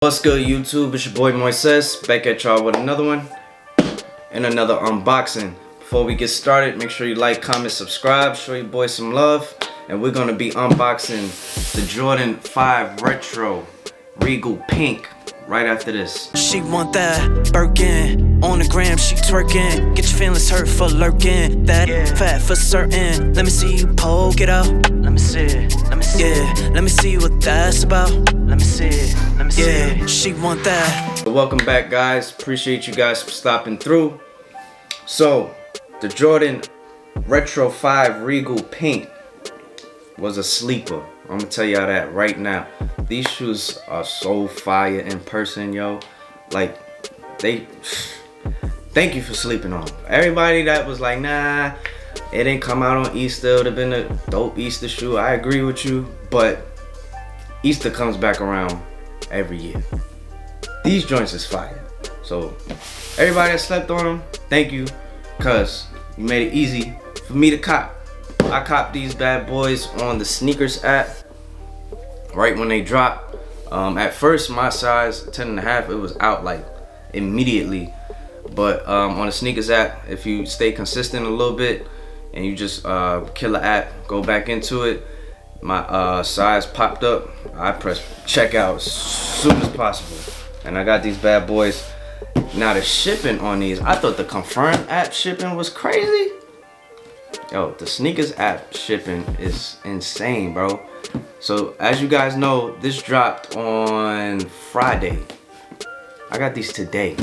What's good, YouTube? It's your boy Moises, back at y'all with another one and another unboxing. Before we get started, make sure you like, comment, subscribe, show your boy some love, and we're gonna be unboxing the Jordan 5 Retro Regal Pink right after this. She want that Birkin on the gram, she twerking. Get your feelings hurt for lurking. That fat for certain. Let me see you poke it out. Let me see it. Let me see it. Let me see what that's about. Let me see it. Let me see it. She want that. So welcome back, guys. Appreciate you guys for stopping through. So the Jordan Retro 5 Regal Pink was a sleeper. I'm gonna tell y'all that right now. These shoes are so fire in person, yo. Like, thank you for sleeping on them. Everybody that was like, nah, it didn't come out on Easter, it would have been a dope Easter shoe. I agree with you, but Easter comes back around every year. These joints is fire. So everybody that slept on them, thank you, cause you made it easy for me to cop. I copped these bad boys on the sneakers app right when they dropped. At first my size 10.5, it was out like immediately, but on the sneakers app, if you stay consistent a little bit and you just kill the app, go back into it, my size popped up. I pressed checkout as soon as possible, and I got these bad boys. Now the shipping on these, I thought the Confirm app shipping was crazy. Yo, the sneakers app shipping is insane, bro. So as you guys know, this dropped on Friday. I got these today.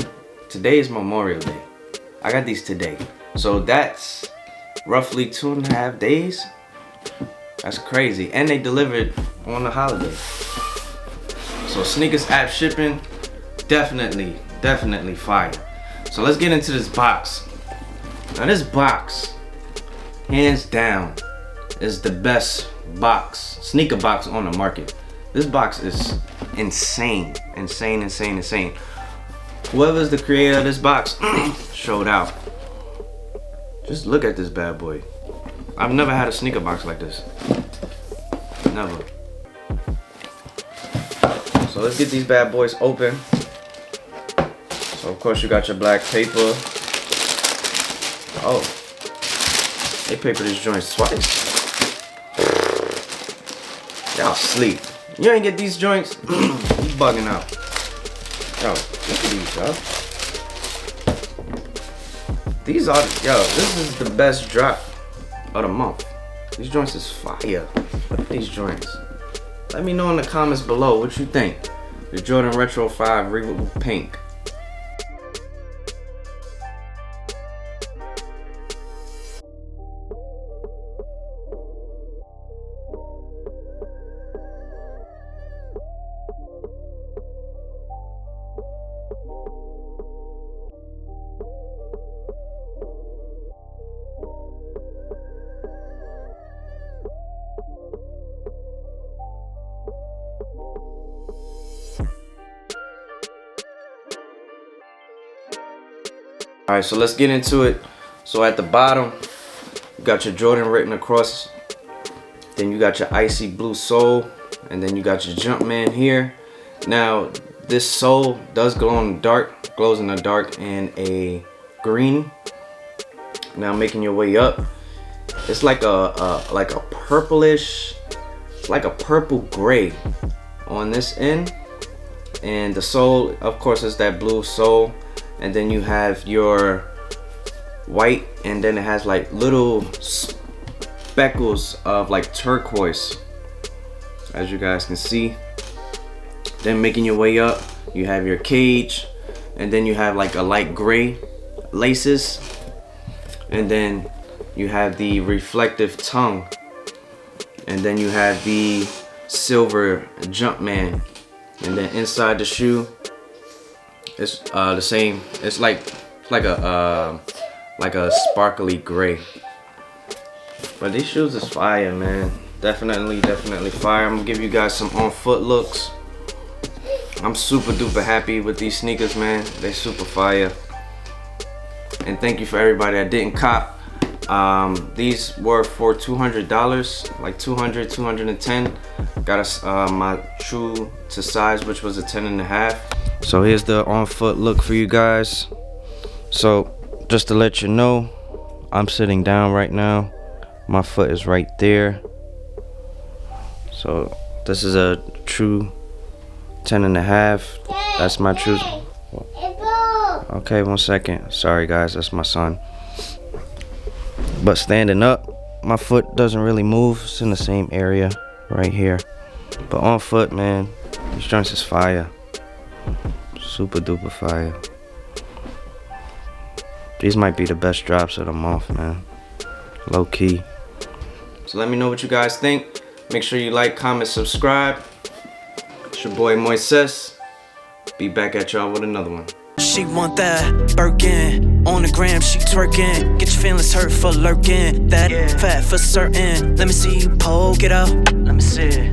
Today is Memorial Day. I got these today. So that's roughly 2.5 days. That's crazy. And they delivered on the holiday. So sneakers app shipping, definitely fire. So let's get into this box. Now this box, hands down, is the best sneaker box on the market. This box is insane. Whoever's the creator of this box showed out. Just look at this bad boy. I've never had a sneaker box like this. Never. So let's get these bad boys open. So of course you got your black paper. Oh, they paper these joints twice. Y'all sleep. You ain't get these joints? You bugging out. Yo, look at these, yo. These are, yo, this is the best drop of the month. These joints is fire. Look at these joints. Let me know in the comments below what you think. The Jordan Retro 5 Regal Pink. Alright, so let's get into it. So at the bottom, you got your Jordan written across. Then you got your icy blue sole. And then you got your Jumpman here. Now, this sole does glow in the dark. Glows in the dark in a green. Now making your way up. It's like a purplish, like a purple gray on this end. And the sole, of course, is that blue sole. And then you have your white, and then it has like little speckles of like turquoise, as you guys can see. Then making your way up, you have your cage, and then you have like a light gray laces, and then you have the reflective tongue, and then you have the silver Jumpman, and then inside the shoe, it's the same. It's like a sparkly gray. But these shoes is fire, man. Definitely fire. I'm gonna give you guys some on foot looks. I'm super duper happy with these sneakers, man. They super fire. And thank you for everybody that didn't cop. These were for $200, like $210. Got my shoe to size, which was a 10.5. So here's the on foot look for you guys. So just to let you know, I'm sitting down right now. My foot is right there. So this is a true 10.5. That's my true. Okay, 1 second. Sorry guys, that's my son. But standing up, my foot doesn't really move. It's in the same area right here. But on foot, man, these joints is fire. Super duper fire. These might be the best drops of the month, man. Low key. So let me know what you guys think. Make sure you like, comment, subscribe. It's your boy Moises. Be back at y'all with another one. She want that Birkin. On the gram, she twerking. Get your feelings hurt for lurking. That fat for certain. Let me see you poke it out. Let me see.